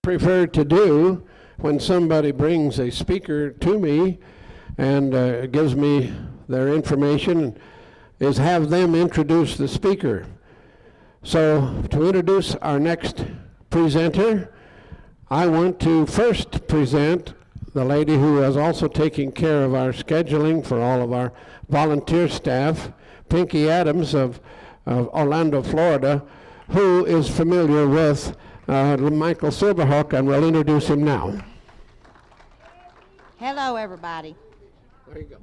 prefer to do when somebody brings a speaker to me and gives me their information is have them introduce the speaker. So to introduce our next presenter, I want to first present the lady who is also taking care of our scheduling for all of our volunteer staff, Pinky Adams of Orlando, Florida, who is familiar with Michael Silverhawk, and we'll introduce him now. Hello, everybody. There you go.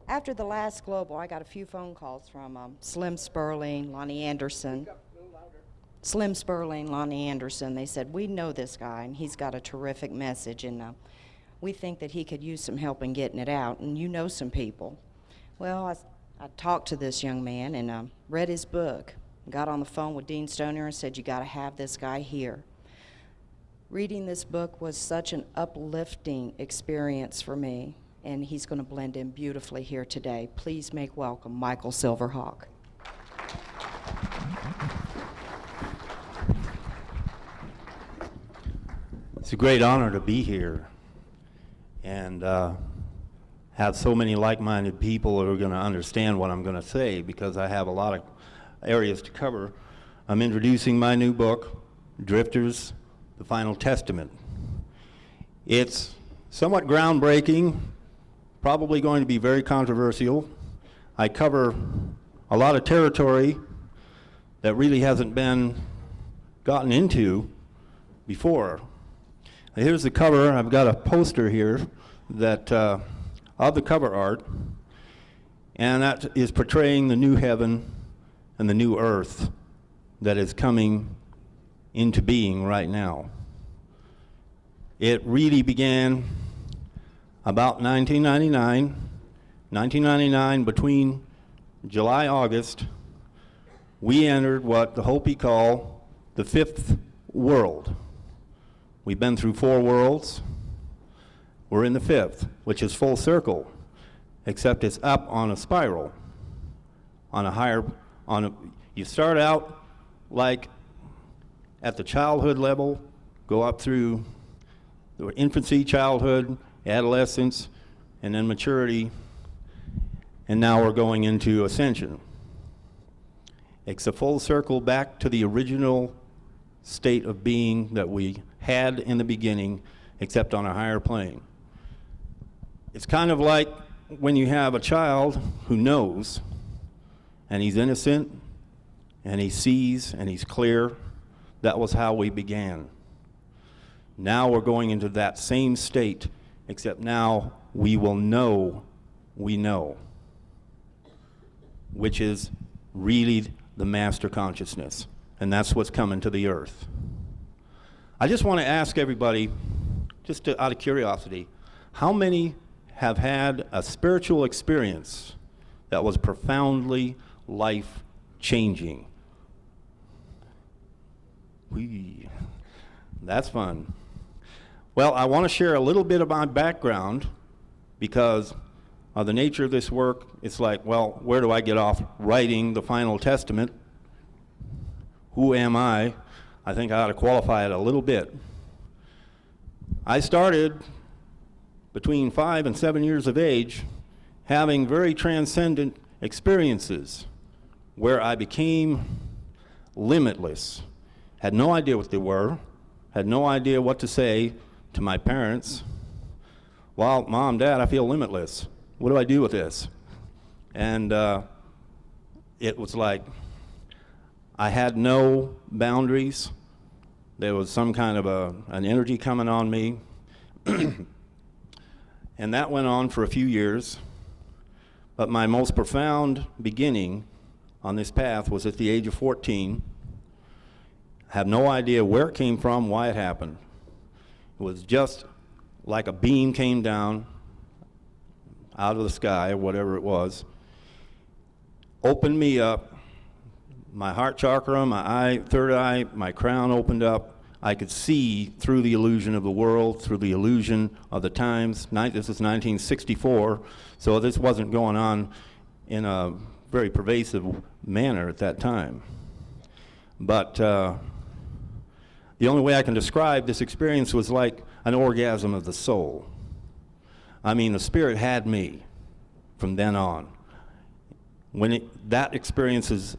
After the last Global, I got a few phone calls from Slim Sperling, Lonnie Anderson. Slim Sperling, Lonnie Anderson. They said, we know this guy, and he's got a terrific message, and we think that he could use some help in getting it out, and you know some people. Well, I talked to this young man and read his book, got on the phone with Dean Stoner and said, you got to have this guy here. Reading this book was such an uplifting experience for me, and he's going to blend in beautifully here today. Please make welcome Michael Silverhawk. It's a great honor to be here and have so many like-minded people who are going to understand what I'm going to say, because I have a lot of areas to cover. I'm introducing my new book, Drifters, The Final Testament. It's somewhat groundbreaking, probably going to be very controversial. I cover a lot of territory that really hasn't been gotten into before. Here's the cover. I've got a poster here that of the cover art, and that is portraying the new heaven and the new earth that is coming into being right now. It really began about 1999. 1999, between July, August, we entered what the Hopi call the fifth world. We've been through 4 worlds. We're in the 5th, which is full circle, except it's up on a spiral, on a higher, you start out like at the childhood level, go up through the infancy, childhood, adolescence, and then maturity, and now we're going into ascension. It's a full circle back to the original state of being that we had in the beginning, except on a higher plane. It's kind of like when you have a child who knows, and he's innocent, and he sees, and he's clear. That was how we began. Now we're going into that same state, except now we will know we know, which is really the master consciousness, and that's what's coming to the earth. I just want to ask everybody, just out of curiosity, how many have had a spiritual experience that was profoundly life-changing? That's fun. Well, I want to share a little bit of my background because of the nature of this work. It's like, well, where do I get off writing the Final Testament? Who am I? I think I ought to qualify it a little bit. I started between 5 and 7 years of age having very transcendent experiences where I became limitless. Had no idea what they were, had no idea what to say to my parents. Well, Mom, Dad, I feel limitless. What do I do with this? And it was like I had no boundaries. There was some kind of an energy coming on me. And that went on for a few years. But my most profound beginning on this path was at the age of 14. I have no idea where it came from, why it happened. It was just like a beam came down out of the sky, or whatever it was, opened me up. My heart chakra, my eye, third eye, my crown opened up. I could see through the illusion of the world, through the illusion of the times. This is 1964, so this wasn't going on in a very pervasive manner at that time. But The only way I can describe this experience was like an orgasm of the soul. I mean, the Spirit had me from then on. That experience is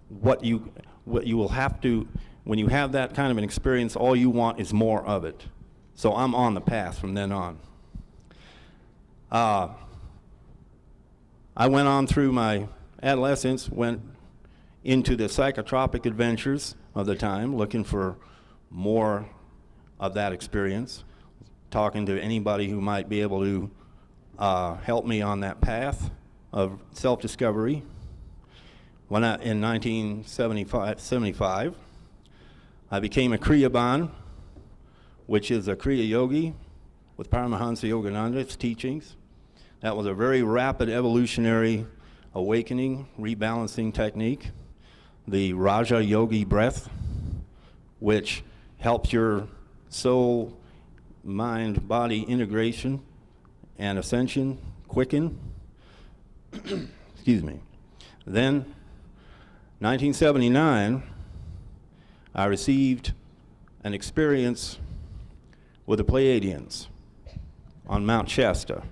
what you will have to, when you have that kind of an experience, all you want is more of it. So I'm on the path from then on. I went on through my adolescence, went into the psychotropic adventures of the time, looking for more of that experience, talking to anybody who might be able to help me on that path of self-discovery. In 1975, I became a Kriyaban, which is a Kriya Yogi with Paramahansa Yogananda's teachings. That was a very rapid evolutionary awakening, rebalancing technique. The Raja Yogi breath, which helps your soul, mind, body integration and ascension quicken. Excuse me. Then, 1979, I received an experience with the Pleiadians on Mount Shasta,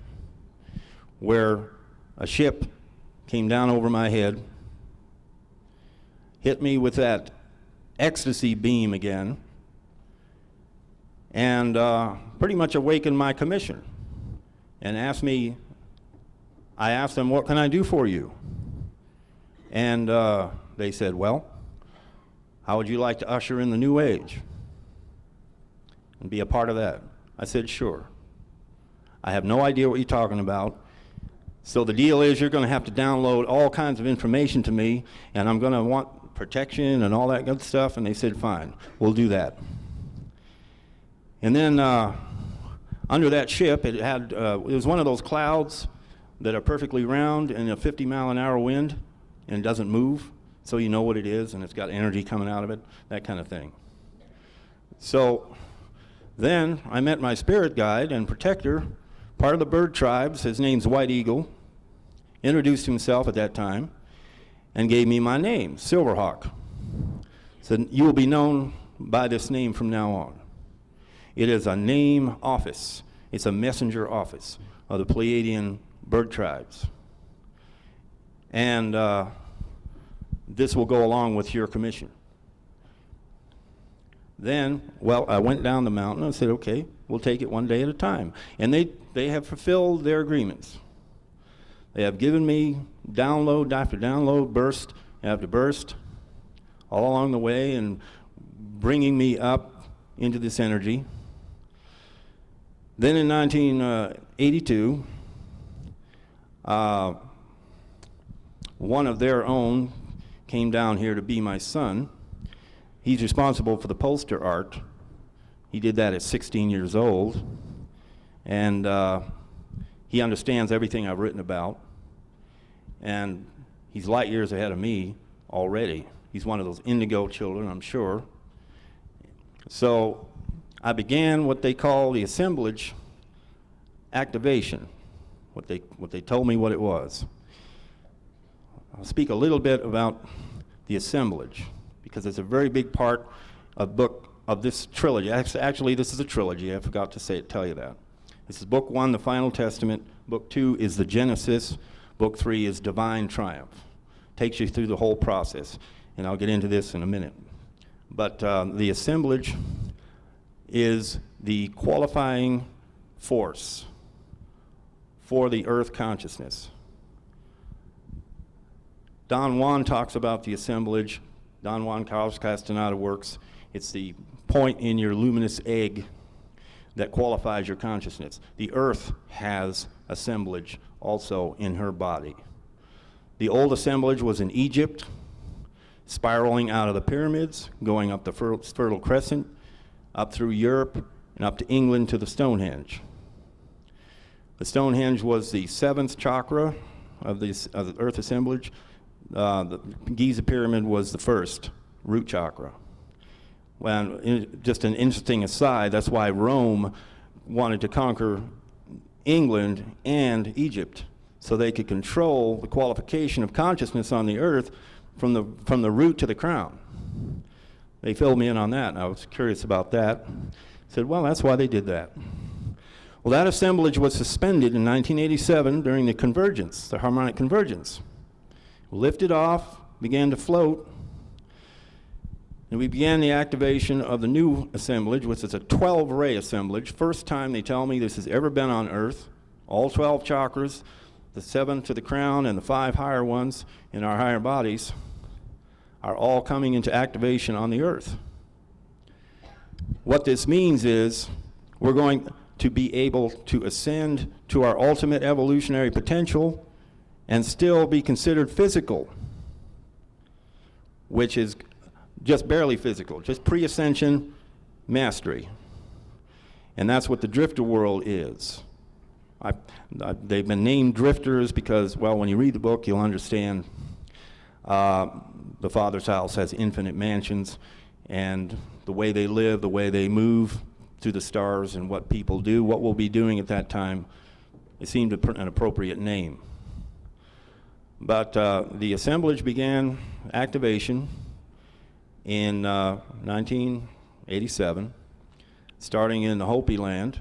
where a ship came down over my head, hit me with that ecstasy beam again, and pretty much awakened my commission and I asked them, what can I do for you? And they said, well, how would you like to usher in the new age and be a part of that? I said, sure. I have no idea what you're talking about. So the deal is you're going to have to download all kinds of information to me, and I'm going to want protection and all that good stuff. And they said, fine, we'll do that. And then under that ship, it was one of those clouds that are perfectly round and a 50-mile-an-hour wind, and it doesn't move, so you know what it is, and it's got energy coming out of it, that kind of thing. So then I met my spirit guide and protector, part of the bird tribes. His name's White Eagle. Introduced himself at that time and gave me my name, Silverhawk. Said, you will be known by this name from now on. It is a name office. It's a messenger office of the Pleiadian bird tribes. And this will go along with your commission. Then, well, I went down the mountain and said, okay, we'll take it one day at a time. And they have fulfilled their agreements. They have given me download after download, burst after burst, all along the way, and bringing me up into this energy. Then in 1982, one of their own came down here to be my son. He's responsible for the poster art. He did that at 16 years old. And he understands everything I've written about. And he's light years ahead of me already. He's one of those indigo children, I'm sure. So I began what they call the assemblage activation, what they told me what it was. I'll speak a little bit about the assemblage, because it's a very big part of this trilogy. Actually, this is a trilogy. I forgot to tell you that. This is book 1, the Final Testament. Book 2 is the Genesis. Book 3 is Divine Triumph. Takes you through the whole process, and I'll get into this in a minute. But the assemblage is the qualifying force for the earth consciousness. Don Juan talks about the assemblage. Don Juan Carlos Castaneda works. It's the point in your luminous egg that qualifies your consciousness. The earth has assemblage also in her body. The old assemblage was in Egypt, spiraling out of the pyramids, going up the Fertile Crescent, up through Europe, and up to England to the Stonehenge. The Stonehenge was the 7th chakra of the earth assemblage. The Giza pyramid was the 1st root chakra. Well, just an interesting aside, that's why Rome wanted to conquer England and Egypt, so they could control the qualification of consciousness on the earth from the root to the crown. They filled me in on that, and I was curious about that. Said, well, that's why they did that. Well, that assemblage was suspended in 1987 during the convergence, the harmonic convergence. Lifted off, began to float, and we began the activation of the new assemblage, which is a 12-ray assemblage. First time they tell me this has ever been on Earth. All 12 chakras, the 7 to the crown and the 5 higher ones in our higher bodies, are all coming into activation on the Earth. What this means is we're going to be able to ascend to our ultimate evolutionary potential and still be considered physical, which is just barely physical, just pre-ascension mastery. And that's what the drifter world is. They've been named drifters because, well, when you read the book, you'll understand the Father's house has infinite mansions, and the way they live, the way they move through the stars, and what people do, what we'll be doing at that time, it seemed an appropriate name. But the assemblage began activation in 1987, starting in the Hopi land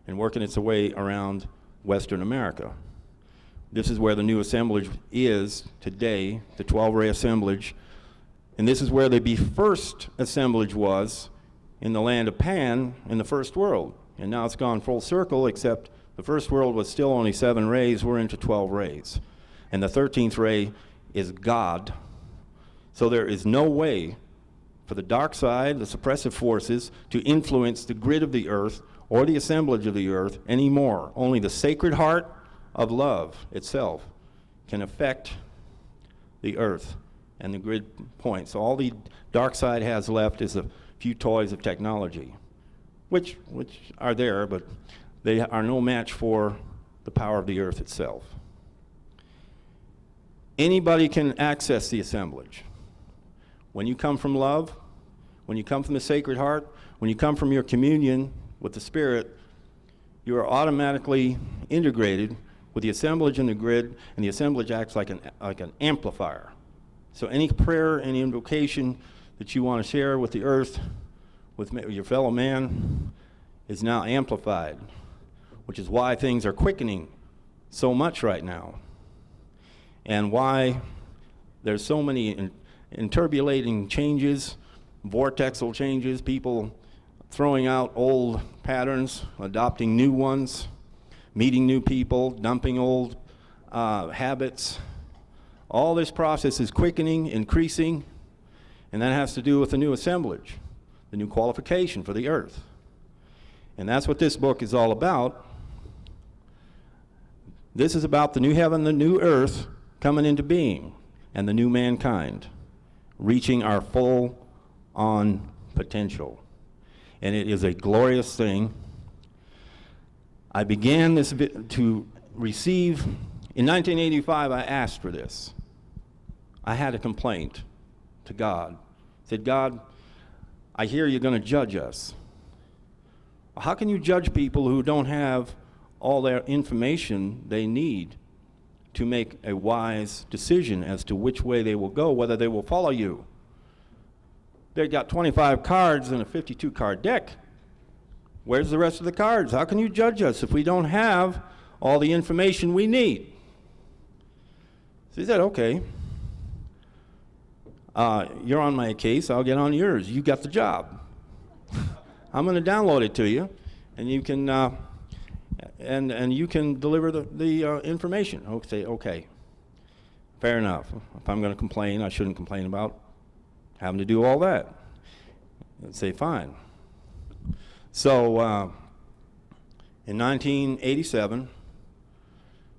and working its way around Western America. This is where the new assemblage is today, the 12-ray assemblage, and this is where the first assemblage was in the land of Pan in the first world. And now it's gone full circle, except the first world was still only 7 rays, we're into 12 rays. And the 13th ray is God. So there is no way for the dark side, the suppressive forces, to influence the grid of the earth or the assemblage of the earth anymore. Only the sacred heart of love itself can affect the earth and the grid points. So all the dark side has left is a few toys of technology, which are there, but they are no match for the power of the earth itself. Anybody can access the assemblage. When you come from love, when you come from the Sacred Heart, when you come from your communion with the Spirit, you are automatically integrated with the assemblage and the grid, and the assemblage acts like an amplifier. So any prayer, any invocation that you want to share with the earth, with your fellow man, is now amplified, which is why things are quickening so much right now, and why there's so many interbulating changes, vortexal changes, people throwing out old patterns, adopting new ones, meeting new people, dumping old habits. All this process is quickening, increasing, and that has to do with the new assemblage, the new qualification for the earth. And that's what this book is all about. This is about the new heaven, the new earth coming into being, and the new mankind reaching our full-on potential. And it is a glorious thing. I began this to receive, in 1985 I asked for this. I had a complaint to God. I said, God, I hear you're going to judge us. How can you judge people who don't have all their information they need to make a wise decision as to which way they will go, whether they will follow you? They've got 25 cards in a 52-card deck. Where's the rest of the cards? How can you judge us if we don't have all the information we need? So he said, okay, you're on my case, I'll get on yours. You got the job. I'm going to download it to you, and you can and you can deliver the information. I'll say, okay, fair enough. If I'm going to complain, I shouldn't complain about having to do all that. I'd say, fine. So in 1987,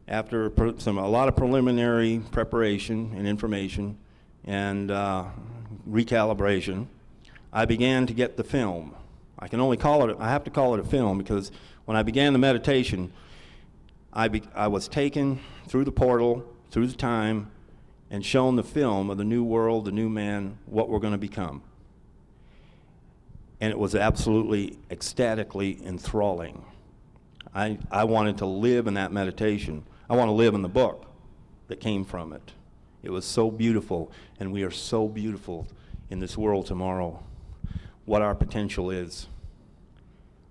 after a lot of preliminary preparation and information and recalibration, I began to get the film. I have to call it a film because when I began the meditation, I was taken through the portal, through the time, and shown the film of the new world, the new man, what we're going to become. And it was absolutely ecstatically enthralling. I wanted to live in that meditation. I want to live in the book that came from it. It was so beautiful, and we are so beautiful in this world tomorrow. what our potential is.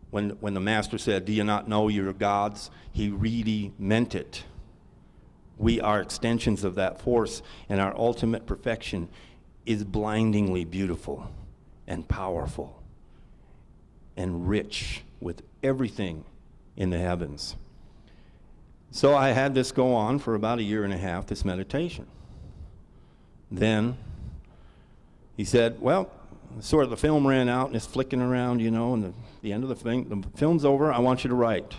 When the master said, "Do you not know you're gods?" he really meant it. We are extensions of that force, and our ultimate perfection is blindingly beautiful and powerful and rich with everything in the heavens. So I had this go on for about 1.5 years, this meditation. Then he said, well, sort of the film ran out and it's flicking around, you know, and the end of the thing, the film's over, I want you to write.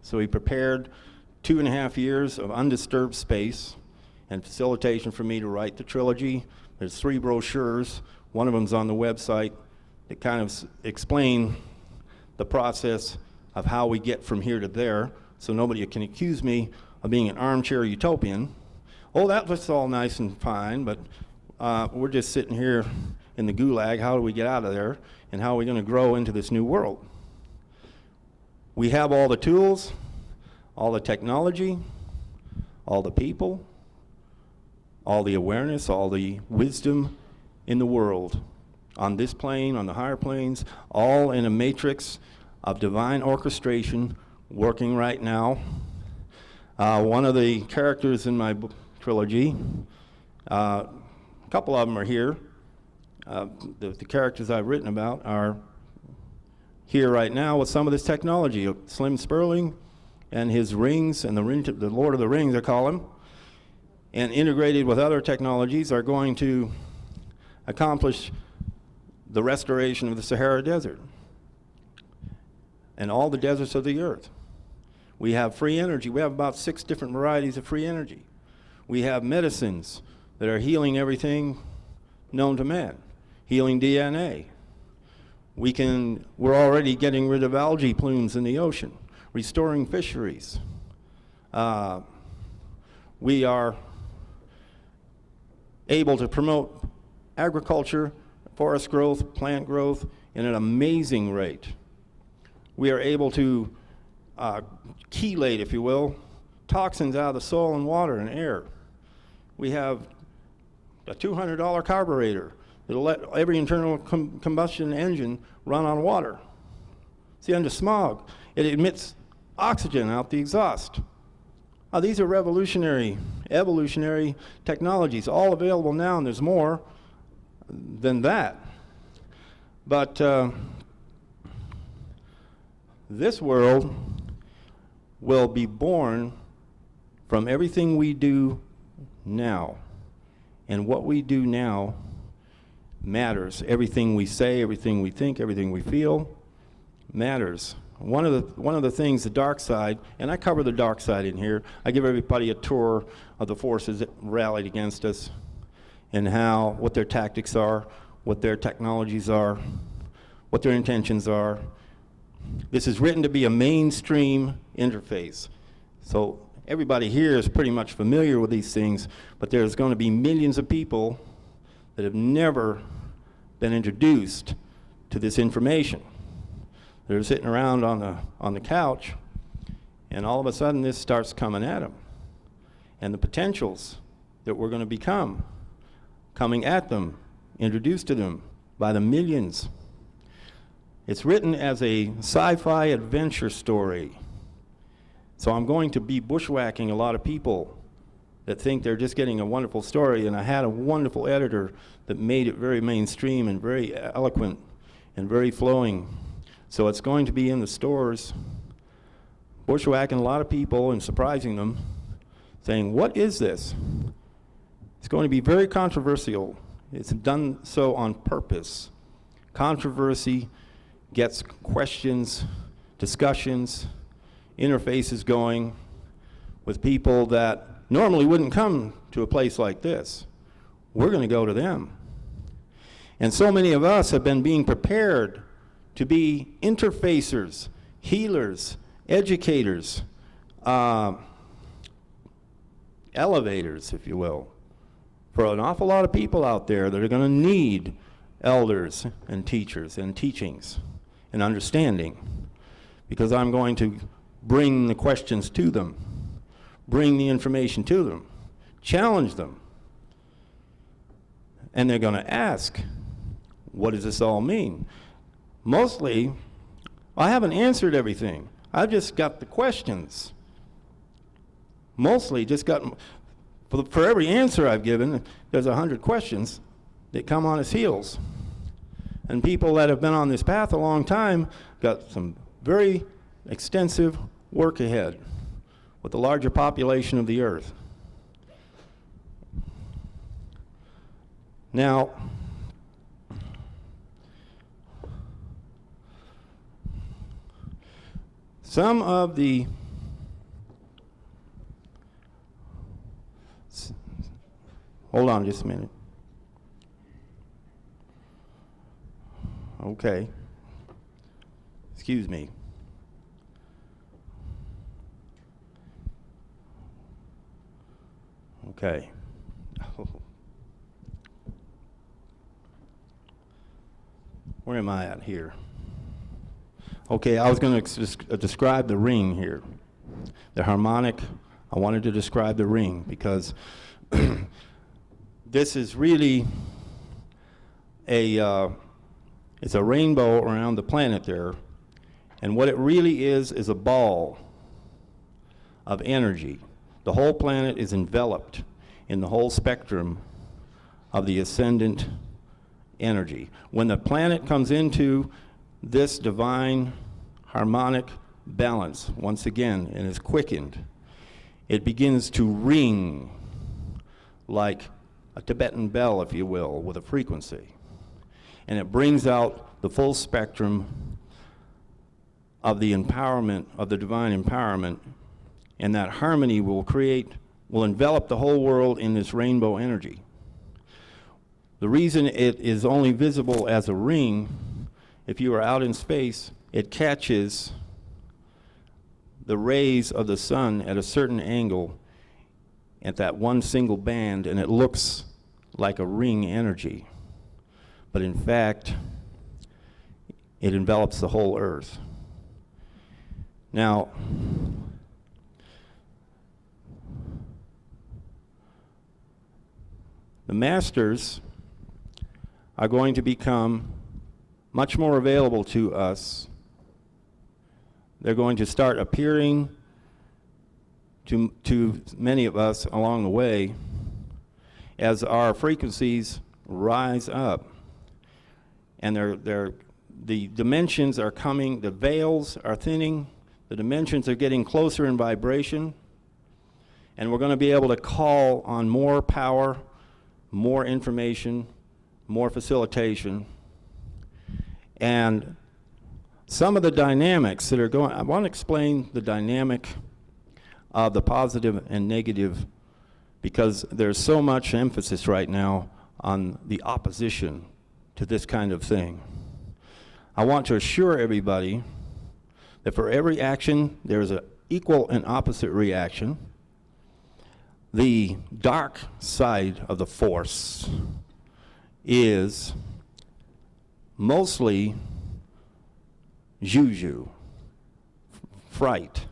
So he prepared 2.5 years of undisturbed space and facilitation for me to write the trilogy. There's 3 brochures. One of them's on the website that kind of explain the process of how we get from here to there, so nobody can accuse me of being an armchair utopian. Oh, that looks all nice and fine, but we're just sitting here in the gulag. How do we get out of there? And how are we going to grow into this new world? We have all the tools, all the technology, all the people, all the awareness, all the wisdom in the world, on this plane, on the higher planes, all in a matrix of divine orchestration working right now. One of the characters in my trilogy, a couple of them are here. The characters I've written about are here right now with some of this technology. Slim Sperling and his rings, and the Lord of the Rings, I call him, and integrated with other technologies are going to accomplish the restoration of the Sahara Desert and all the deserts of the earth. We have free energy. We have about 6 different varieties of free energy. We have medicines that are healing everything known to man, healing DNA. We're already getting rid of algae plumes in the ocean, restoring fisheries. We are able to promote agriculture, forest growth, plant growth in an amazing rate. We are able to chelate, if you will, toxins out of the soil and water and air. We have a $200 carburetor that'll let every internal combustion engine run on water. See, under smog, it emits oxygen out the exhaust. These are revolutionary, evolutionary technologies, all available now, and there's more than that. But this world will be born from everything we do now. And what we do now matters. Everything we say, everything we think, everything we feel matters. One of the things, the dark side, and I cover the dark side in here. I give everybody a tour of the forces that rallied against us and what their tactics are, what their technologies are, what their intentions are. This is written to be a mainstream interface. So everybody here is pretty much familiar with these things, but there's going to be millions of people that have never been introduced to this information. They're sitting around on the couch, and all of a sudden this starts coming at them. And the potentials that we're going to become coming at them, introduced to them by the millions. It's written as a sci-fi adventure story. So I'm going to be bushwhacking a lot of people that think they're just getting a wonderful story, and I had a wonderful editor that made it very mainstream and very eloquent and very flowing. So it's going to be in the stores, bushwhacking a lot of people and surprising them, saying, what is this? It's going to be very controversial. It's done so on purpose. Controversy gets questions, discussions, interfaces going with people that normally wouldn't come to a place like this. We're going to go to them. And so many of us have been being prepared to be interfacers, healers, educators, elevators, if you will, for an awful lot of people out there that are going to need elders and teachers and teachings and understanding, because I'm going to bring the questions to them, bring the information to them, challenge them, and they're going to ask, what does this all mean? Mostly, I haven't answered everything. I've just got the questions. Mostly just got, for every answer I've given, there's 100 questions that come on its heels. And people that have been on this path a long time got some very extensive work ahead with the larger population of the earth. Now, some of the hold on just a minute. Okay. Excuse me. Okay. Where am I at here? Okay, I was going to describe the ring here. The harmonic, I wanted to describe the ring because this is really it's a rainbow around the planet there. And what it really is a ball of energy. The whole planet is enveloped in the whole spectrum of the ascendant energy. When the planet comes into this divine harmonic balance, once again, and is quickened, it begins to ring like a Tibetan bell, if you will, with a frequency. And it brings out the full spectrum of the empowerment, of the divine empowerment, and that harmony will envelop the whole world in this rainbow energy. The reason it is only visible as a ring, if you are out in space, it catches the rays of the sun at a certain angle at that one single band, and it looks like a ring energy. But in fact, it envelops the whole earth. Now, the masters are going to become much more available to us. They're going to start appearing to many of us along the way as our frequencies rise up. And the dimensions are coming, the veils are thinning, the dimensions are getting closer in vibration, and we're going to be able to call on more power, more information, more facilitation. And some of the dynamics that are going, I want to explain the dynamic of the positive and negative, because there's so much emphasis right now on the opposition to this kind of thing. I want to assure everybody that for every action, there's an equal and opposite reaction. The dark side of the force is mostly juju, fright.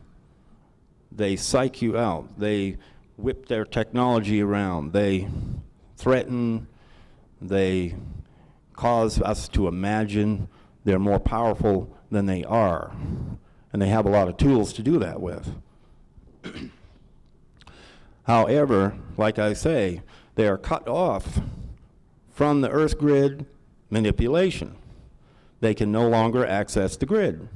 They psych you out. They whip their technology around. They threaten. They cause us to imagine they're more powerful than they are. And they have a lot of tools to do that with. However, like I say, they are cut off from the Earth grid manipulation. They can no longer access the grid.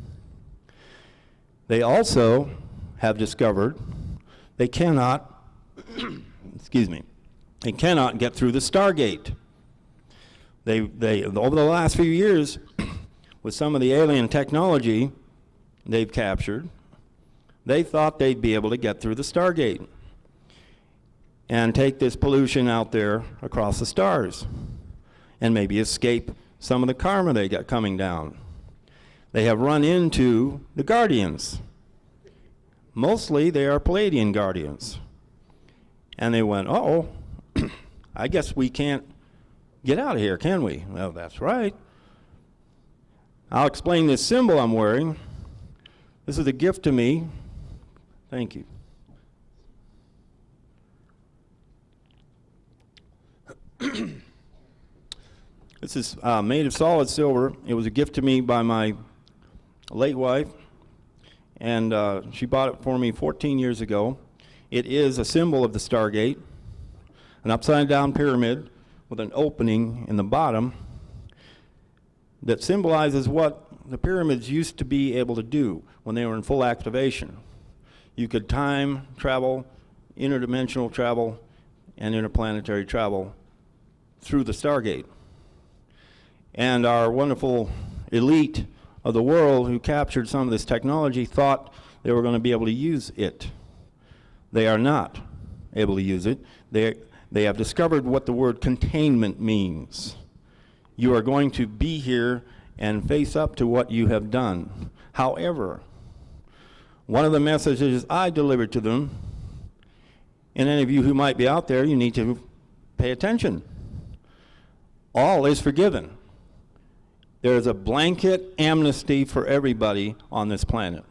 They also have discovered they cannot, excuse me, they cannot get through the Stargate. They over the last few years, with some of the alien technology they've captured, they thought they'd be able to get through the Stargate and take this pollution out there across the stars and maybe escape some of the karma they got coming down. They have run into the Guardians. Mostly they are Palladian Guardians. And they went, uh-oh, I guess we can't get out of here, can we? Well, that's right. I'll explain this symbol I'm wearing. This is a gift to me. Thank you. This is made of solid silver. It was a gift to me by my late wife, and she bought it for me 14 years ago. It is a symbol of the Stargate, an upside-down pyramid with an opening in the bottom that symbolizes what the pyramids used to be able to do when they were in full activation. You could time travel, interdimensional travel, and interplanetary travel through the Stargate. And our wonderful elite of the world who captured some of this technology thought they were going to be able to use it. They are not able to use it. They have discovered what the word containment means. You are going to be here and face up to what you have done. However, one of the messages I delivered to them, and any of you who might be out there, you need to pay attention. All is forgiven. There is a blanket amnesty for everybody on this planet.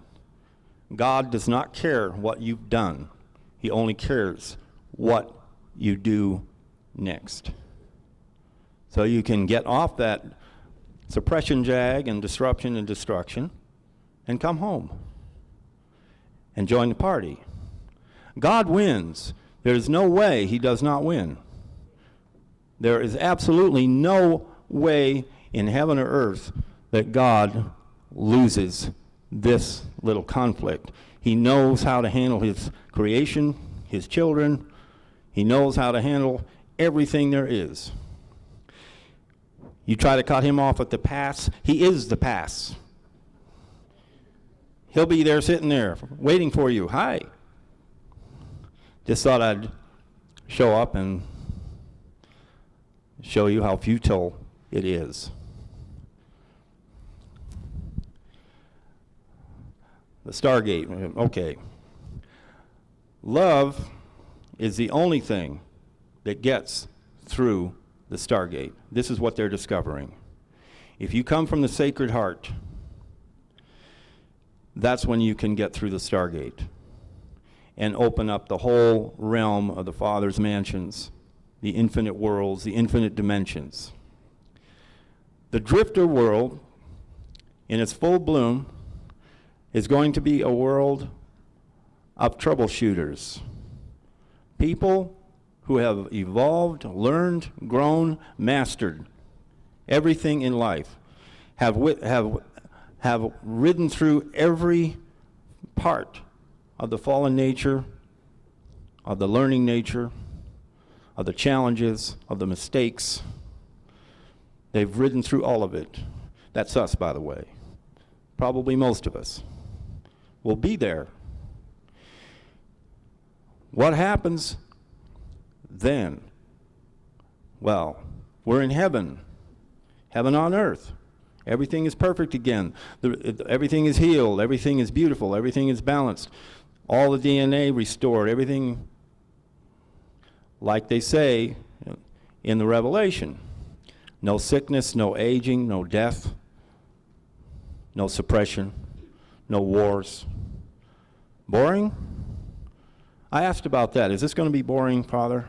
God does not care what you've done. He only cares what you do next. So you can get off that suppression jag and disruption and destruction and come home and join the party. God wins. There's no way he does not win. There is absolutely no way in heaven or earth that God loses this little conflict. He knows how to handle his creation, his children. He knows how to handle everything there is. You try to cut him off at the pass, he is the pass. He'll be there sitting there waiting for you. Hi. Just thought I'd show up and show you how futile it is. The Stargate, okay. Love is the only thing that gets through the Stargate. This is what they're discovering. If you come from the Sacred Heart, that's when you can get through the Stargate and open up the whole realm of the Father's mansions, the infinite worlds, the infinite dimensions. The drifter world, in its full bloom, is going to be a world of troubleshooters. People who have evolved, learned, grown, mastered everything in life, have ridden through every part of the fallen nature, of the learning nature, of the challenges, of the mistakes. They've ridden through all of it. That's us, by the way. Probably most of us will be there. What happens then? Well, we're in heaven, heaven on earth. Everything is perfect again. Everything is healed. Everything is beautiful. Everything is balanced. All the DNA restored. Everything, like they say in the Revelation. No sickness, no aging, no death, no suppression, no wars. Boring? I asked about that. Is this going to be boring, Father?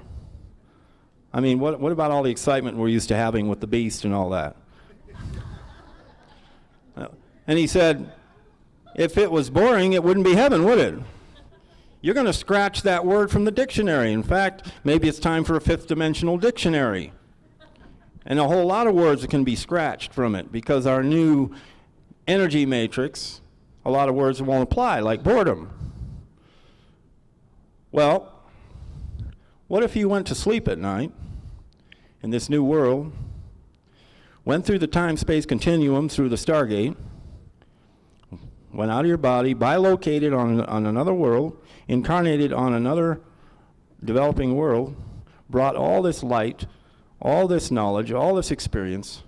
I mean, what about all the excitement we're used to having with the beast and all that? And he said, if it was boring, it wouldn't be heaven, would it? You're going to scratch that word from the dictionary. In fact, maybe it's time for a fifth dimensional dictionary. And a whole lot of words that can be scratched from it because our new energy matrix, a lot of words won't apply, like boredom. Well, what if you went to sleep at night in this new world, went through the time-space continuum through the Stargate, went out of your body, bilocated on another world, incarnated on another developing world, brought all this light, all this knowledge, all this experience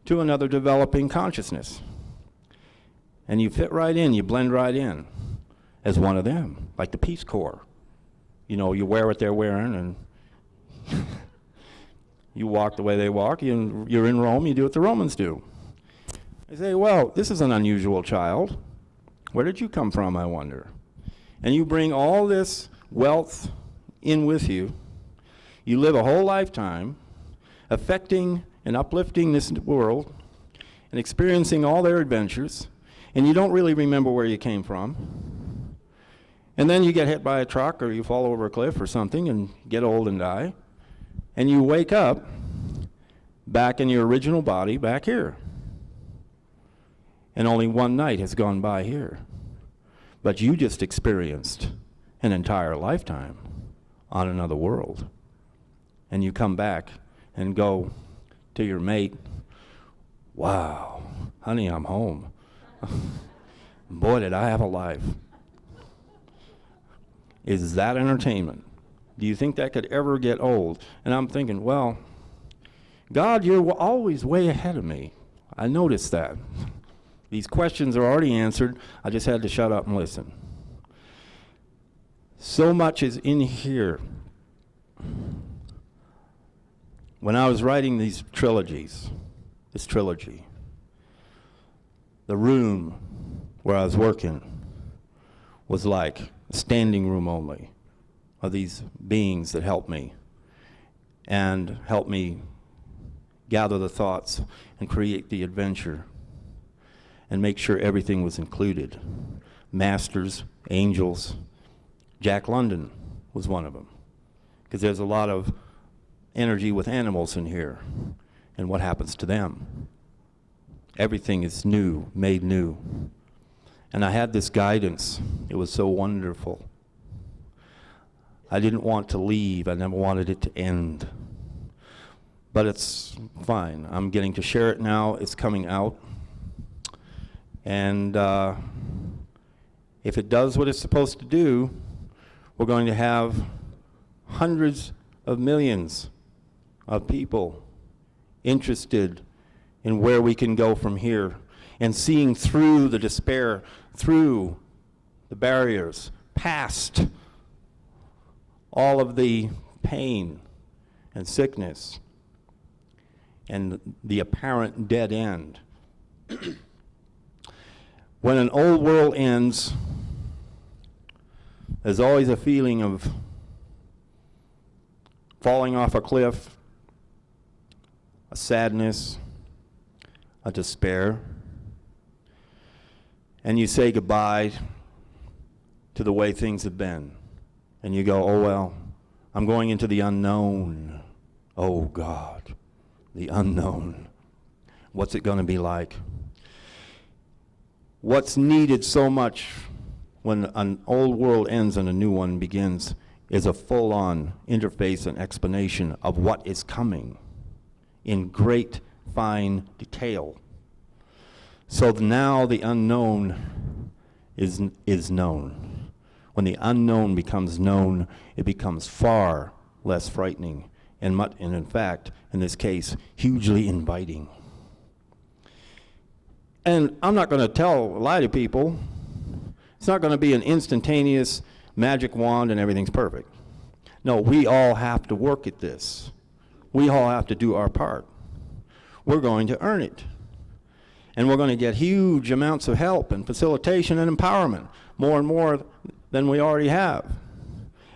to another developing consciousness. And you fit right in, you blend right in as one of them, like the Peace Corps. You know, you wear what they're wearing and you walk the way they walk. You're in Rome, you do what the Romans do. They say, well, this is an unusual child. Where did you come from, I wonder? And you bring all this wealth in with you. You live a whole lifetime affecting and uplifting this world and experiencing all their adventures, and you don't really remember where you came from. And then you get hit by a truck or you fall over a cliff or something and get old and die. And you wake up back in your original body back here. And only one night has gone by here. But you just experienced an entire lifetime on another world. And you come back and go to your mate, wow, honey, I'm home. Boy, did I have a life. Is that entertainment? Do you think that could ever get old? And I'm thinking, well, God, you're always way ahead of me. I noticed that. These questions are already answered. I just had to shut up and listen. So much is in here. When I was writing these trilogies, this trilogy, the room where I was working was like a standing room only of these beings that helped me and helped me gather the thoughts and create the adventure and make sure everything was included. Masters, angels. Jack London was one of them, because there's a lot of energy with animals in here and what happens to them. Everything is new, made new. And I had this guidance. It was so wonderful. I didn't want to leave. I never wanted it to end. But it's fine. I'm getting to share it now. It's coming out. And if it does what it's supposed to do, we're going to have hundreds of millions of people interested in where we can go from here and seeing through the despair, through the barriers, past all of the pain and sickness and the apparent dead end. When an old world ends, there's always a feeling of falling off a cliff, a sadness, a despair. And you say goodbye to the way things have been. And you go, oh well, I'm going into the unknown. Oh God, the unknown. What's it going to be like? What's needed so much when an old world ends and a new one begins is a full-on interface and explanation of what is coming in great, fine detail. So now the unknown is known. When the unknown becomes known, it becomes far less frightening and in fact, in this case, hugely inviting. And I'm not going to lie to people. It's not going to be an instantaneous magic wand and everything's perfect. No, we all have to work at this. We all have to do our part. We're going to earn it. And we're going to get huge amounts of help and facilitation and empowerment, more and more than we already have.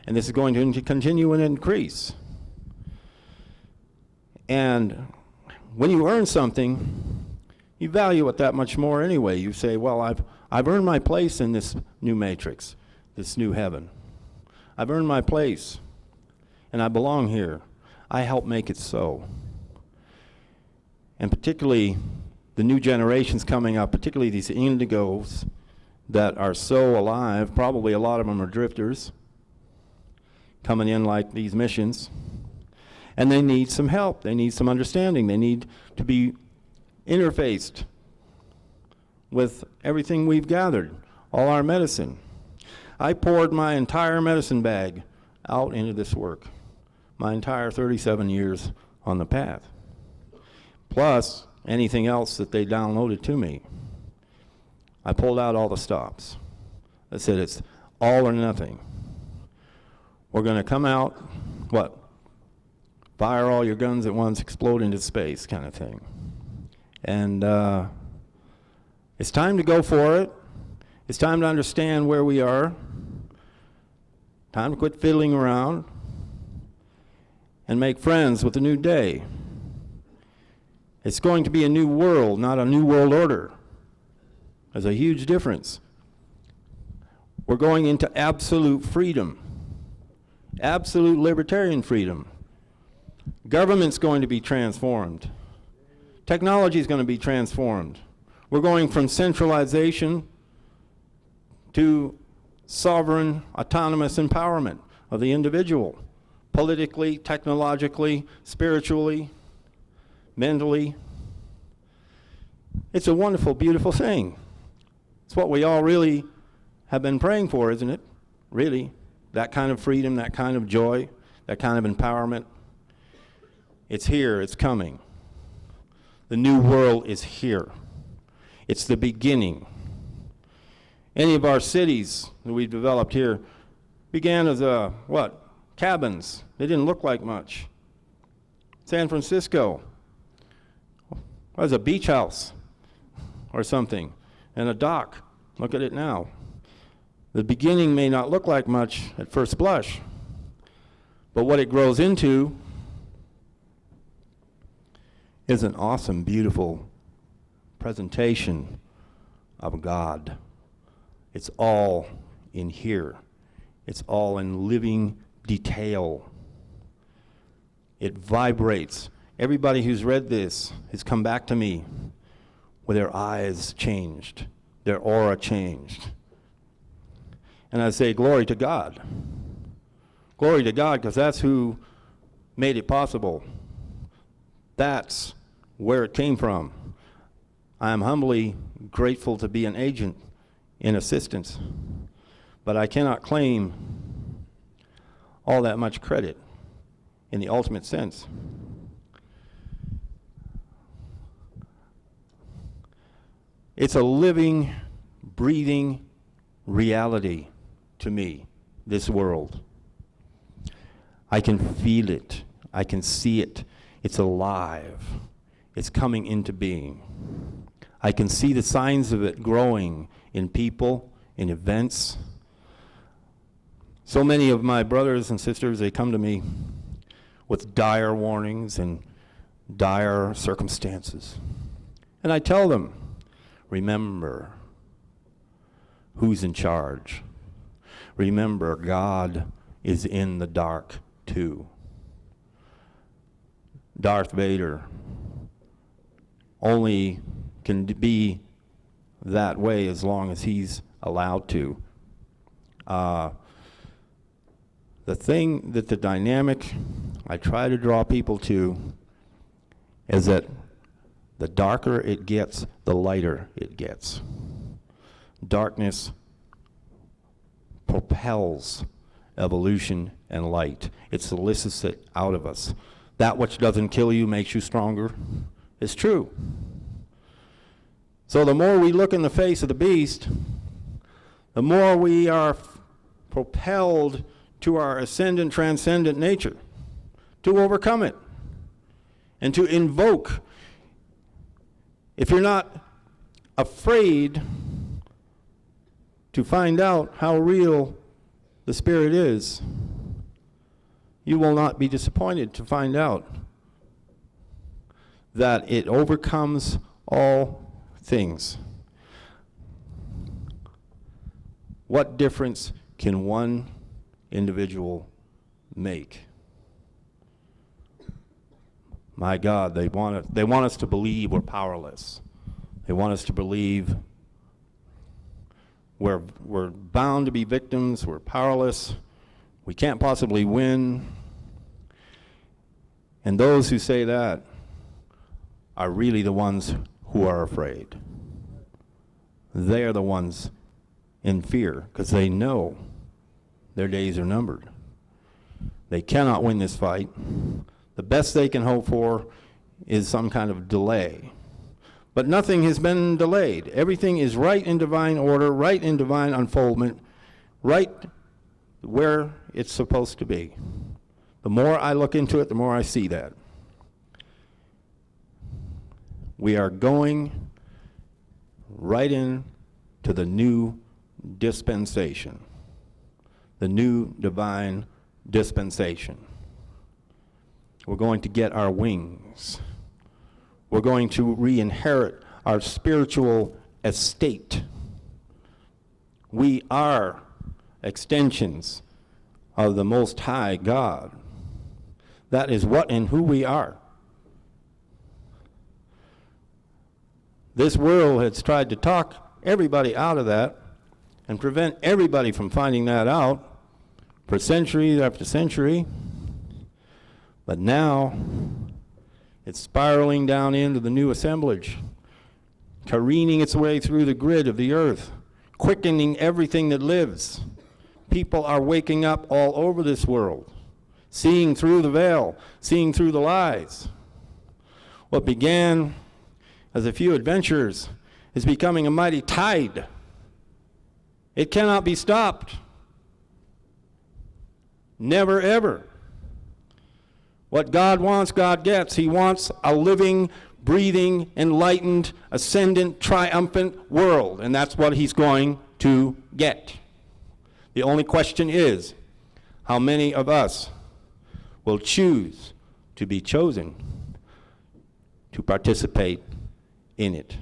And this is going to continue and increase. And when you earn something, you value it that much more anyway. You say, well, I've earned my place in this new matrix, this new heaven. I've earned my place, and I belong here. I help make it so. And particularly the new generations coming up, particularly these indigos that are so alive, probably a lot of them are drifters, coming in like these missions, and they need some help. They need some understanding. They need to be interfaced with everything we've gathered, all our medicine. I poured my entire medicine bag out into this work, my entire 37 years on the path, plus anything else that they downloaded to me. I pulled out all the stops. I said it's all or nothing. We're going to come out, what? Fire all your guns at once, explode into space kind of thing. And it's time to go for it. It's time to understand where we are. Time to quit fiddling around and make friends with the new day. It's going to be a new world, not a new world order. There's a huge difference. We're going into absolute freedom, absolute libertarian freedom. Government's going to be transformed. Technology is going to be transformed. We're going from centralization to sovereign, autonomous empowerment of the individual, politically, technologically, spiritually, mentally. It's a wonderful, beautiful thing. It's what we all really have been praying for, isn't it? Really, that kind of freedom, that kind of joy, that kind of empowerment. It's here, it's coming. The new world is here. It's the beginning. Any of our cities that we've developed here began as cabins. They didn't look like much. San Francisco was a beach house or something, and a dock. Look at it now. The beginning may not look like much at first blush, but what it grows into is an awesome, beautiful presentation of God. It's all in here. It's all in living detail. It vibrates. Everybody who's read this has come back to me with their eyes changed, their aura changed. And I say, glory to God. Glory to God, because that's who made it possible. That's where it came from. I am humbly grateful to be an agent in assistance, but I cannot claim all that much credit in the ultimate sense. It's a living, breathing reality to me, this world. I can feel it. I can see it. It's alive. It's coming into being. I can see the signs of it growing in people, in events. So many of my brothers and sisters, they come to me with dire warnings and dire circumstances. And I tell them, remember who's in charge. Remember, God is in the dark too. Darth Vader only can be that way as long as he's allowed to. The dynamic I try to draw people to is that the darker it gets, the lighter it gets. Darkness propels evolution and light. It solicits it out of us. That which doesn't kill you makes you stronger. It's true. So the more we look in the face of the beast, the more we are propelled to our ascendant, transcendent nature, to overcome it, and to invoke. If you're not afraid to find out how real the Spirit is, you will not be disappointed to find out that it overcomes all things. What difference can one individual make? My God, they want us to believe we're powerless. They want us to believe we're bound to be victims, we're powerless, we can't possibly win. And those who say that are really the ones who are afraid. They are the ones in fear because they know their days are numbered. They cannot win this fight. The best they can hope for is some kind of delay. But nothing has been delayed. Everything is right in divine order, right in divine unfoldment, right where it's supposed to be. The more I look into it, the more I see that. We are going right in to the new dispensation, the new divine dispensation. We're going to get our wings. We're going to re-inherit our spiritual estate. We are extensions of the Most High God. That is what and who we are. This world has tried to talk everybody out of that and prevent everybody from finding that out for century after century. But now it's spiraling down into the new assemblage, careening its way through the grid of the earth, quickening everything that lives. People are waking up all over this world, seeing through the veil, seeing through the lies. What began as a few adventurers is becoming a mighty tide. It cannot be stopped. Never, ever. What God wants, God gets. He wants a living, breathing, enlightened, ascendant, triumphant world, and that's what he's going to get. The only question is, how many of us will choose to be chosen to participate in it?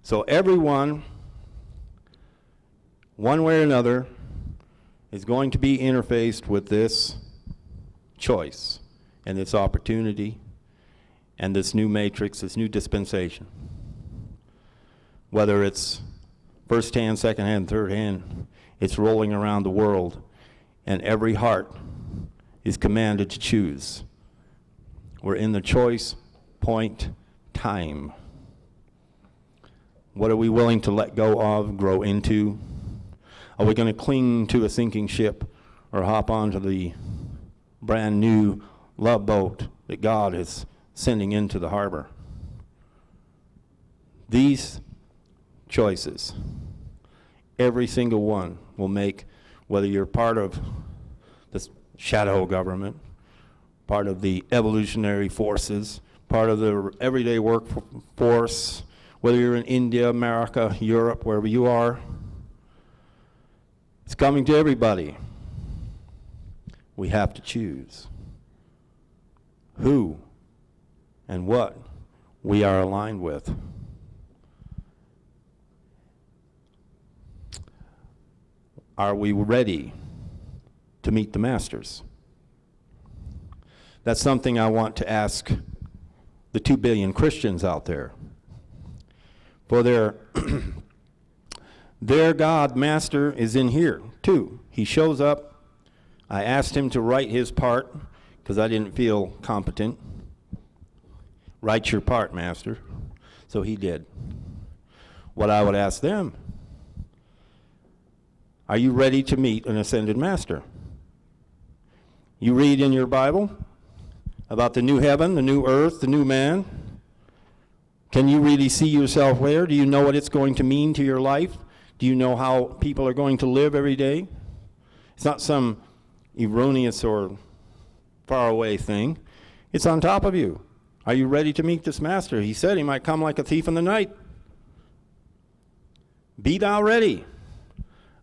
So everyone, one way or another, is going to be interfaced with this choice and this opportunity and this new matrix, this new dispensation. Whether it's first hand, second hand, third hand, it's rolling around the world, and every heart is commanded to choose. We're in the choice point time. What are we willing to let go of, grow into? Are we going to cling to a sinking ship or hop onto the brand new love boat that God is sending into the harbor? These choices, every single one will make, whether you're part of this shadow government, part of the evolutionary forces, part of the everyday workforce, whether you're in India, America, Europe, wherever you are, it's coming to everybody. We have to choose who and what we are aligned with. Are we ready to meet the masters? That's something I want to ask the 2 billion Christians out there. For their God master is in here too. He shows up. I asked him to write his part because I didn't feel competent. Write your part, master. So he did. What I would ask them, are you ready to meet an ascended master? You read in your Bible about the new heaven, the new earth, the new man. Can you really see yourself there? Do you know what it's going to mean to your life? Do you know how people are going to live every day? It's not some erroneous or faraway thing. It's on top of you. Are you ready to meet this master? He said he might come like a thief in the night. Be thou ready.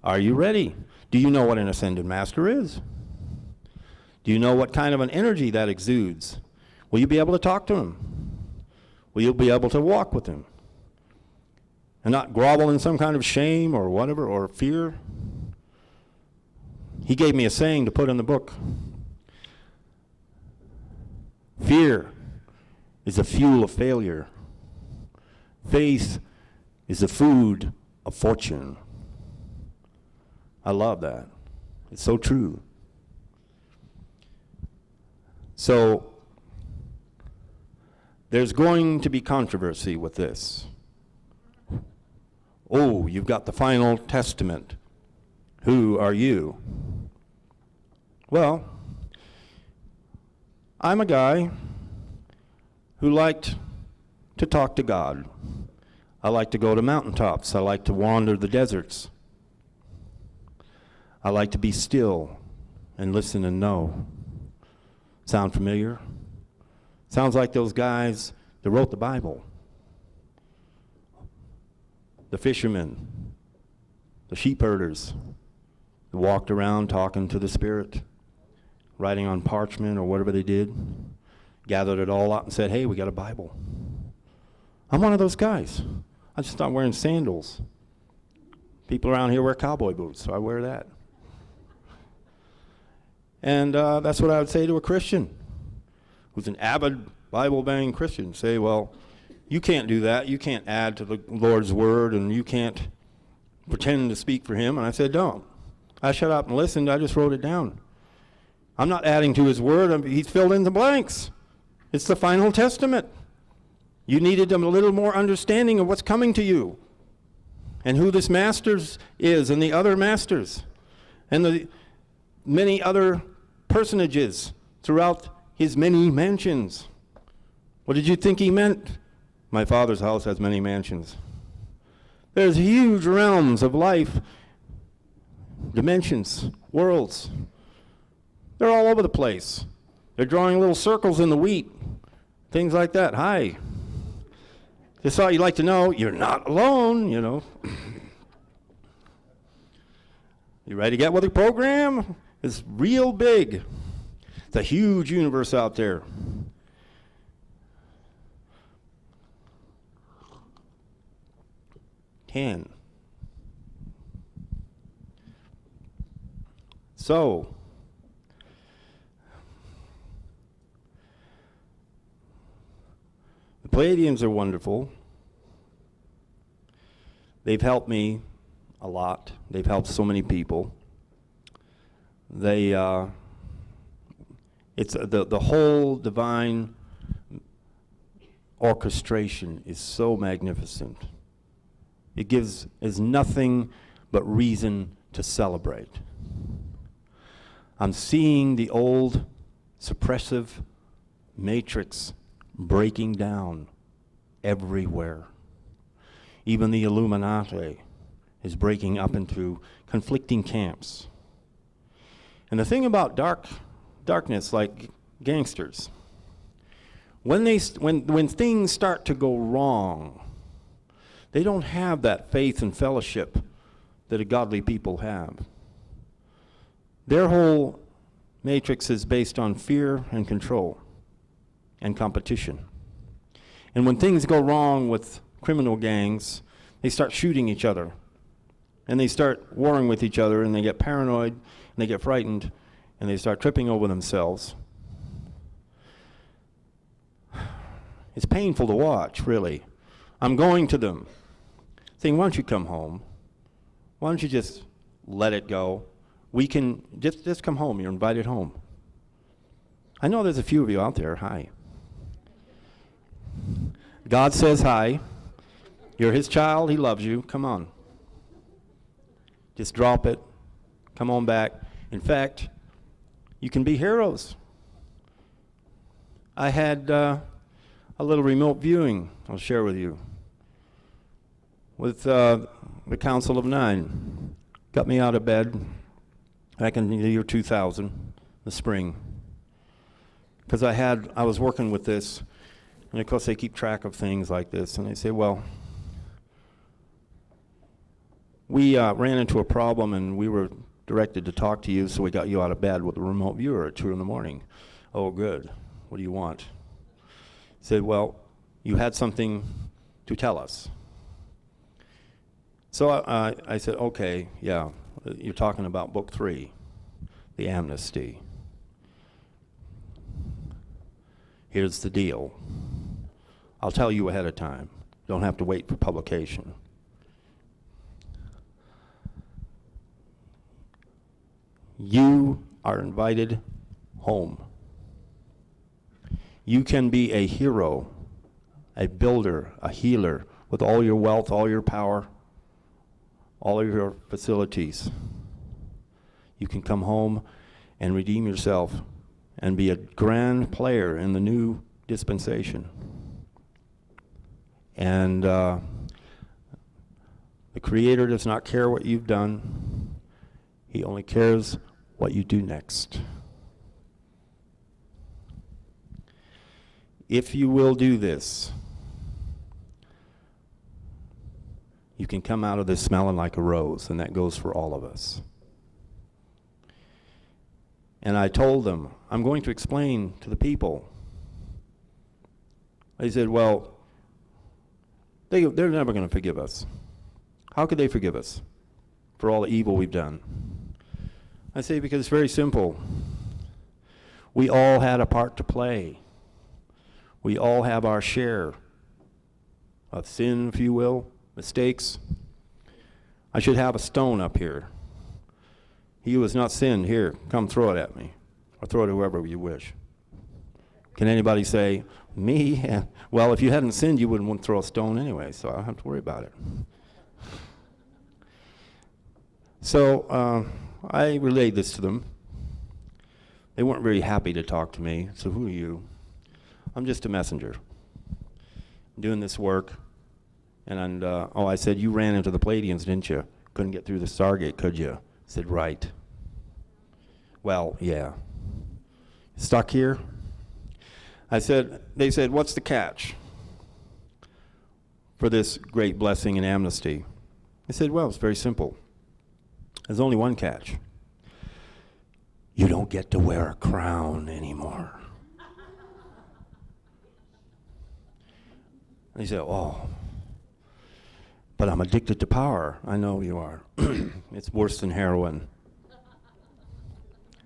Are you ready? Do you know what an ascended master is? Do you know what kind of an energy that exudes? Will you be able to talk to him? Will you be able to walk with him? And not grovel in some kind of shame or whatever, or fear? He gave me a saying to put in the book. Fear is the fuel of failure. Faith is the food of fortune. I love that. It's so true. So, there's going to be controversy with this. Oh, you've got the final testament. Who are you? Well, I'm a guy who liked to talk to God. I like to go to mountaintops. I like to wander the deserts. I like to be still and listen and know. Sound familiar? Sounds like those guys that wrote the Bible. The fishermen, the sheep herders, that walked around talking to the Spirit, writing on parchment or whatever they did, gathered it all up and said, hey, we got a Bible. I'm one of those guys. I just start wearing sandals. People around here wear cowboy boots, so I wear that. And that's what I would say to a Christian who's an avid Bible-banging Christian. Say, well, you can't do that. You can't add to the Lord's word, and you can't pretend to speak for him. And I said, don't. I shut up and listened. I just wrote it down. I'm not adding to his word. He's filled in the blanks. It's the final testament. You needed a little more understanding of what's coming to you and who this master is and the other masters and the many other personages throughout his many mansions. What did you think he meant? My Father's house has many mansions. There's huge realms of life, dimensions, worlds. They're all over the place. They're drawing little circles in the wheat, things like that. Hi. Just thought you'd like to know you're not alone, you know. You ready to get with the program? It's real big. It's a huge universe out there. So, the Palladians are wonderful. They've helped me a lot. They've helped so many people. It's the whole divine orchestration is so magnificent. It is nothing but reason to celebrate. I'm seeing the old suppressive matrix breaking down everywhere. Even the Illuminati is breaking up into conflicting camps. And the thing about darkness, like gangsters, when things start to go wrong, they don't have that faith and fellowship that a godly people have. Their whole matrix is based on fear and control and competition. And when things go wrong with criminal gangs, they start shooting each other. And they start warring with each other, and they get paranoid, and they get frightened, and they start tripping over themselves. It's painful to watch, really. I'm going to them, saying, why don't you come home? Why don't you just let it go? We can, just come home. You're invited home. I know there's a few of you out there. Hi. God says hi. You're his child. He loves you. Come on. Just drop it. Come on back. In fact, you can be heroes. I had a little remote viewing I'll share with you with the Council of Nine. Got me out of bed back in the year 2000, the spring, because I was working with this, and of course they keep track of things like this, and they say, well, we ran into a problem and we were directed to talk to you, so we got you out of bed with a remote viewer at 2 in the morning. Oh, good. What do you want? Said, well, you had something to tell us. So I said, okay, yeah, you're talking about book 3, the amnesty. Here's the deal. I'll tell you ahead of time. Don't have to wait for publication. You are invited home. You can be a hero, a builder, a healer, with all your wealth, all your power, all of your facilities. You can come home and redeem yourself and be a grand player in the new dispensation. And the Creator does not care what you've done. He only cares what you do next. If you will do this, you can come out of this smelling like a rose, and that goes for all of us. And I told them, I'm going to explain to the people. They said, well, they're never going to forgive us. How could they forgive us for all the evil we've done? I say, because it's very simple. We all had a part to play. We all have our share of sin, if you will, mistakes. I should have a stone up here. He who has not sinned, here, come throw it at me, or throw it at whoever you wish. Can anybody say, me? Well, if you hadn't sinned, you wouldn't want to throw a stone anyway, so I don't have to worry about it. So I relayed this to them. They weren't very happy to talk to me. So who are you? I'm just a messenger. I'm doing this work. And I said, you ran into the Palladians, didn't you? Couldn't get through the Stargate, could you? I said, right. Well, yeah. Stuck here? They said, what's the catch for this great blessing and amnesty? I said, well, it's very simple. There's only one catch. You don't get to wear a crown anymore. And he said, oh, but I'm addicted to power. I know you are. It's worse than heroin.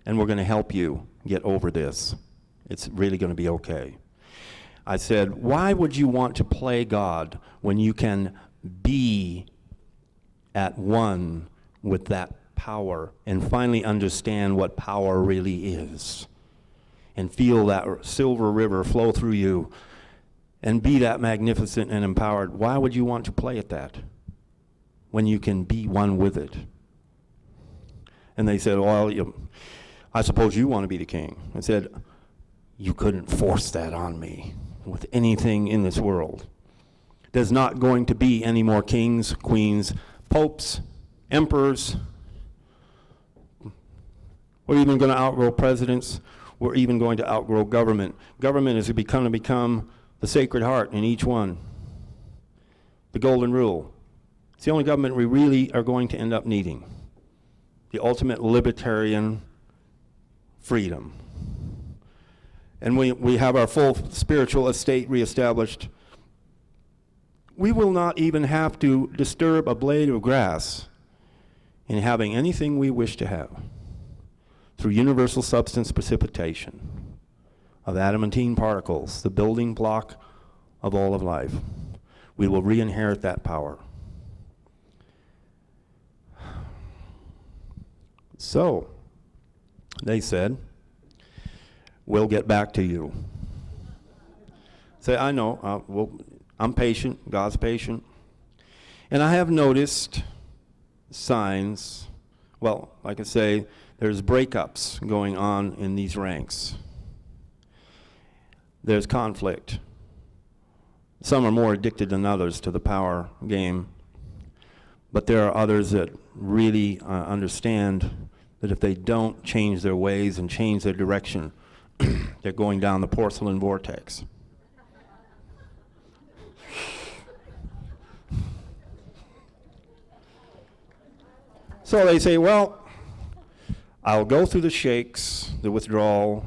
And we're going to help you get over this. It's really going to be okay. I said, why would you want to play God when you can be at one with that power and finally understand what power really is and feel that silver river flow through you and be that magnificent and empowered? Why would you want to play at that when you can be one with it? And they said, well, I suppose you want to be the king. I said, you couldn't force that on me with anything in this world. There's not going to be any more kings, queens, popes, emperors. We're even going to outgrow presidents. We're even going to outgrow government. Government is going to become the Sacred Heart in each one. The Golden Rule. It's the only government we really are going to end up needing. The ultimate libertarian freedom. And we have our full spiritual estate reestablished. We will not even have to disturb a blade of grass in having anything we wish to have through universal substance precipitation of adamantine particles, the building block of all of life. We will re-inherit that power. So, they said, we'll get back to you. Say, I know, I'm patient, God's patient. And I have noticed signs, well, like I say, there's breakups going on in these ranks. There's conflict. Some are more addicted than others to the power game, but there are others that really understand that if they don't change their ways and change their direction, they're going down the porcelain vortex. So they say, well, I'll go through the shakes, the withdrawal,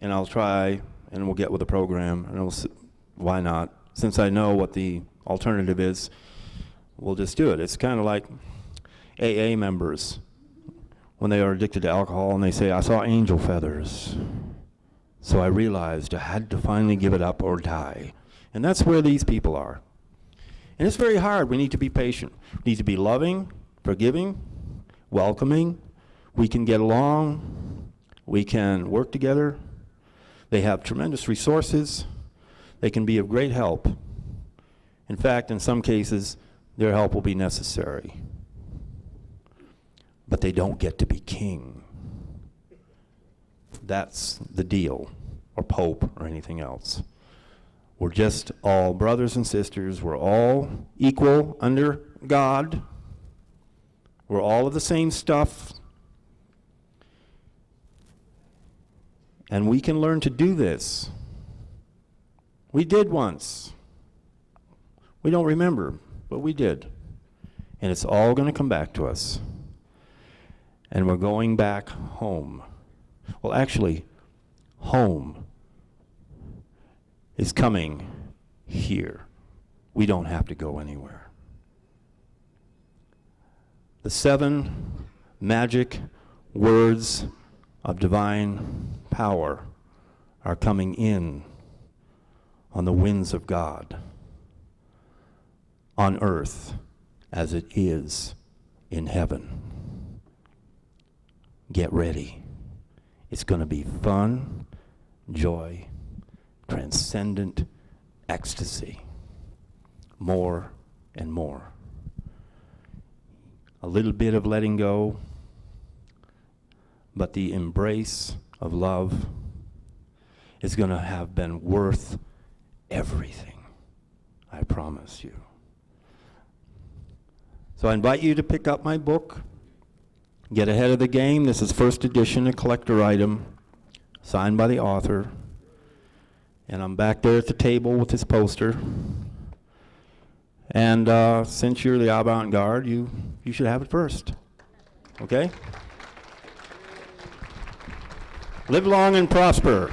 and I'll try, and we'll get with the program, and why not? Since I know what the alternative is, we'll just do it. It's kind of like AA members when they are addicted to alcohol and they say, I saw angel feathers. So I realized I had to finally give it up or die. And that's where these people are. And it's very hard. We need to be patient. We need to be loving, forgiving, welcoming. We can get along. We can work together. They have tremendous resources. They can be of great help. In fact, in some cases, their help will be necessary. But they don't get to be king. That's the deal, or pope, or anything else. We're just all brothers and sisters. We're all equal under God. We're all of the same stuff. And we can learn to do this. We did once. We don't remember, but we did. And it's all going to come back to us. And we're going back home. Well, actually, home is coming here. We don't have to go anywhere. The 7 magic words of divine power are coming in on the winds of God, on earth as it is in heaven. Get ready. It's going to be fun, joy, transcendent ecstasy. More and more. A little bit of letting go, but the embrace of love is going to have been worth everything, I promise you. So I invite you to pick up my book, get ahead of the game. This is first edition, a collector item, signed by the author. And I'm back there at the table with this poster. And since you're the avant-garde, you should have it first. Okay? Live long and prosper.